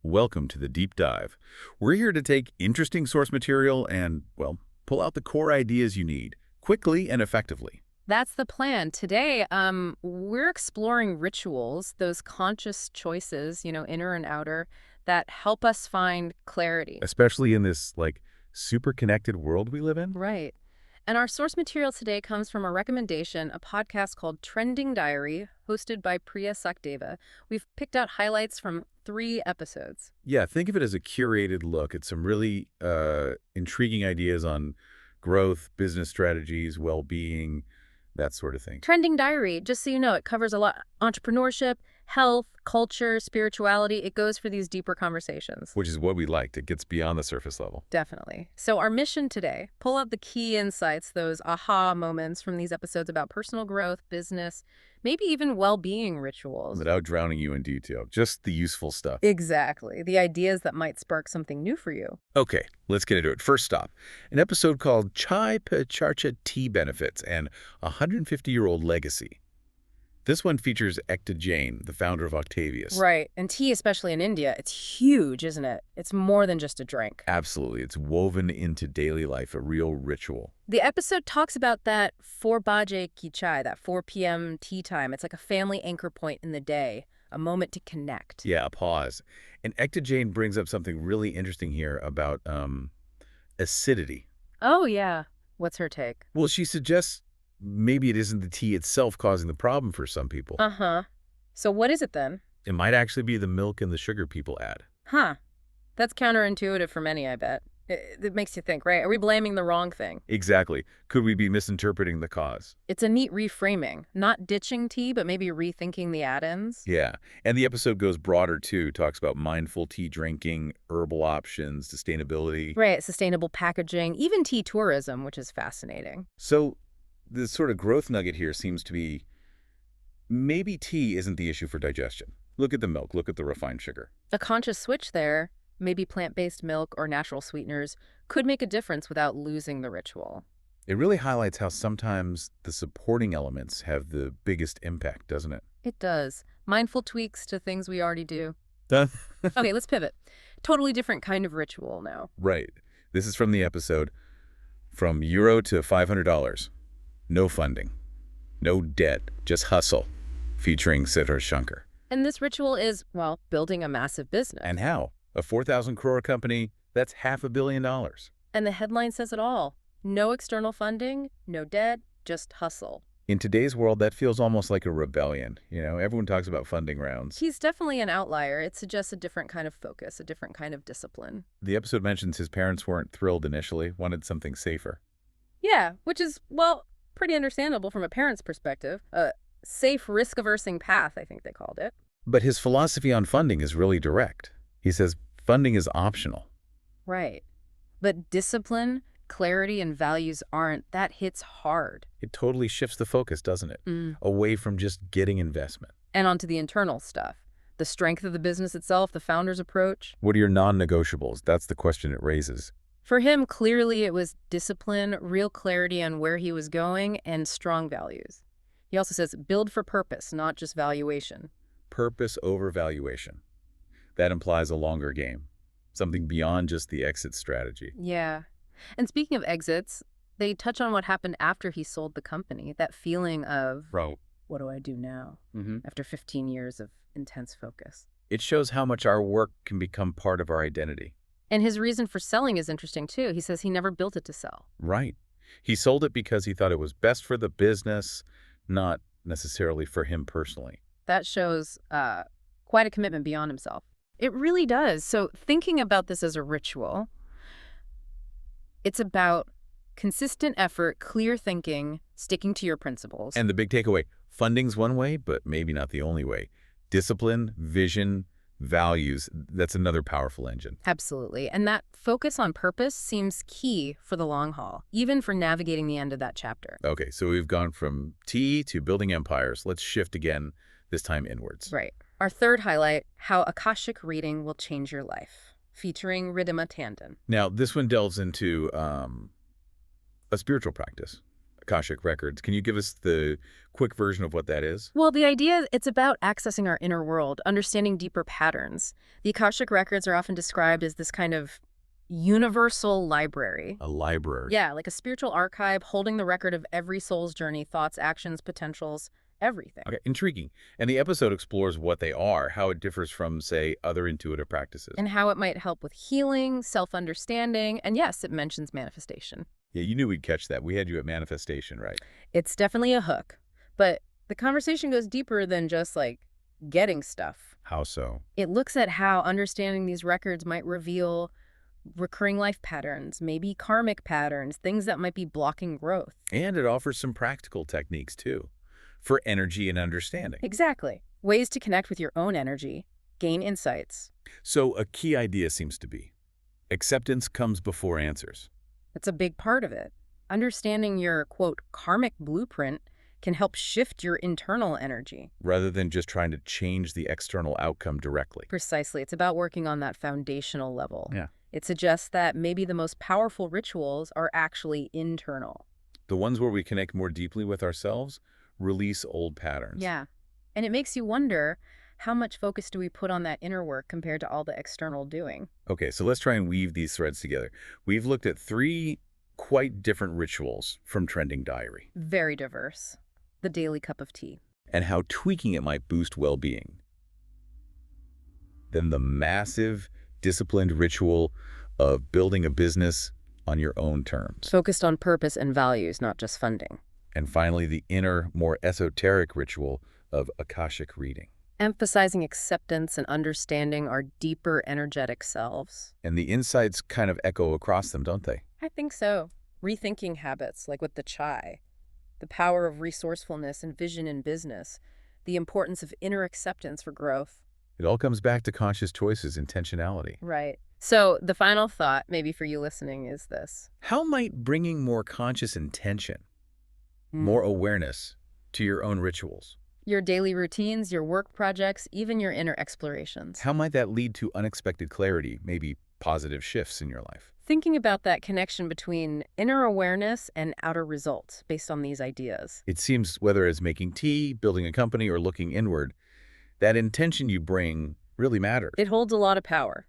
Welcome to the deep dive. We're here to take interesting source material and, well, pull out the core ideas you need, quickly and effectively. That's the plan. Today, we're exploring rituals, those conscious choices, inner and outer, that help us find clarity. Especially in this, super connected world we live in? Right. And our source material today comes from a recommendation, a podcast called Trending Diary, hosted by Priya Sakdeva. We've picked out highlights from 3 episodes. Yeah, think of it as a curated look at some really intriguing ideas on growth, business strategies, well-being, that sort of thing. Trending Diary, just so you know, it covers a lot entrepreneurship, health, culture, spirituality. It goes for these deeper conversations. Which is what we liked. It gets beyond the surface level. Definitely. So our mission today, pull out the key insights, those aha moments from these episodes about personal growth, business, maybe even well-being rituals. Without drowning you in detail, just the useful stuff. Exactly. The ideas that might spark something new for you. Okay, let's get into it. First stop, an episode called Chai Pe Charcha Tea Benefits and a 150-year-old Legacy. This one features Ekta Jain, the founder of Octavius. Right. And tea, especially in India, it's huge, isn't it? It's more than just a drink. Absolutely. It's woven into daily life, a real ritual. The episode talks about that 4 baje ki chai, that 4 p.m. tea time. It's like a family anchor point in the day, a moment to connect. Yeah, a pause. And Ekta Jain brings up something really interesting here about acidity. Oh, yeah. What's her take? Well, she suggests maybe it isn't the tea itself causing the problem for some people. Uh-huh. So what is it then? It might actually be the milk and the sugar people add. Huh. That's counterintuitive for many, I bet. It makes you think, right? Are we blaming the wrong thing? Exactly. Could we be misinterpreting the cause? It's a neat reframing. Not ditching tea, but maybe rethinking the add-ins. Yeah. And the episode goes broader, too. Talks about mindful tea drinking, herbal options, sustainability. Right, sustainable packaging, even tea tourism, which is fascinating. So the sort of growth nugget here seems to be maybe tea isn't the issue for digestion. Look at the milk. Look at the refined sugar. A conscious switch there, maybe plant-based milk or natural sweeteners, could make a difference without losing the ritual. It really highlights how sometimes the supporting elements have the biggest impact, doesn't it? It does. Mindful tweaks to things we already do. Done. Okay, let's pivot. Totally different kind of ritual now. Right. This is from the episode From Euro to $500. No funding. No debt. Just hustle. Featuring Siddharth Shankar. And this ritual is, well, building a massive business. And how? A 4,000 crore company, that's $500 million. And the headline says it all. No external funding, no debt, just hustle. In today's world, that feels almost like a rebellion. You know, everyone talks about funding rounds. He's definitely an outlier. It suggests a different kind of focus, a different kind of discipline. The episode mentions his parents weren't thrilled initially, wanted something safer. Yeah, which is, well, pretty understandable from a parent's perspective. A safe, risk-aversing path, I think they called it. But his philosophy on funding is really direct. He says funding is optional. Right. But discipline, clarity, and values aren't. That hits hard. It totally shifts the focus, doesn't it? Away from just getting investment. And onto the internal stuff. The strength of the business itself, the founder's approach. What are your non-negotiables? That's the question it raises. For him, clearly it was discipline, real clarity on where he was going, and strong values. He also says, build for purpose, not just valuation. Purpose over valuation. That implies a longer game. Something beyond just the exit strategy. Yeah. And speaking of exits, they touch on what happened after he sold the company. That feeling of, what do I do now? After 15 years of intense focus. It shows how much our work can become part of our identity. And his reason for selling is interesting, too. He says he never built it to sell. Right. He sold it because he thought it was best for the business, not necessarily for him personally. That shows quite a commitment beyond himself. It really does. So thinking about this as a ritual, it's about consistent effort, clear thinking, sticking to your principles. And the big takeaway, funding's one way, but maybe not the only way. Discipline, vision, values, that's another powerful engine. Absolutely. And that focus on purpose seems key for the long haul, even for navigating the end of that chapter. Okay, so we've gone from tea to building empires. Let's shift again, this time inwards. Right. Our third highlight, how Akashic reading will change your life, featuring Ridhima Tandon. Now, this one delves into a spiritual practice, Akashic records. Can you give us the quick version of what that is? Well, the idea, it's about accessing our inner world, understanding deeper patterns. The Akashic records are often described as this kind of universal library. A library. Yeah, like a spiritual archive holding the record of every soul's journey, thoughts, actions, potentials, everything. Okay, intriguing. And the episode explores what they are, how it differs from, say, other intuitive practices. And how it might help with healing, self-understanding, and yes, it mentions manifestation. Yeah, you knew we'd catch that. We had you at manifestation, right? It's definitely a hook, but the conversation goes deeper than just like getting stuff. How so? It looks at how understanding these records might reveal recurring life patterns, maybe karmic patterns, things that might be blocking growth. And it offers some practical techniques, too, for energy and understanding. Exactly. Ways to connect with your own energy, gain insights. So a key idea seems to be acceptance comes before answers. That's a big part of it. Understanding your, quote, karmic blueprint can help shift your internal energy. Rather than just trying to change the external outcome directly. Precisely. It's about working on that foundational level. Yeah. It suggests that maybe the most powerful rituals are actually internal. The ones where we connect more deeply with ourselves release old patterns. Yeah. And it makes you wonder, how much focus do we put on that inner work compared to all the external doing? Okay, so let's try and weave these threads together. We've looked at 3 quite different rituals from Trending Diary Very diverse. The daily cup of tea. and how tweaking it might boost well-being. Then the massive, disciplined ritual of building a business on your own terms. Focused on purpose and values, not just funding. And finally, the inner, more esoteric ritual of Akashic reading. Emphasizing acceptance and understanding our deeper energetic selves. And the insights kind of echo across them, don't they? I think so. Rethinking habits, like with the chai. The power of resourcefulness and vision in business. The importance of inner acceptance for growth. It all comes back to conscious choices, intentionality. Right. So the final thought, maybe for you listening, is this. How might bringing more conscious intention, more awareness to your own rituals, Your daily routines, your work projects, even your inner explorations. how might that lead to unexpected clarity, maybe positive shifts in your life? Thinking about that connection between inner awareness and outer results based on these ideas. It seems whether it's making tea, building a company, or looking inward, that intention you bring really matters. It holds a lot of power.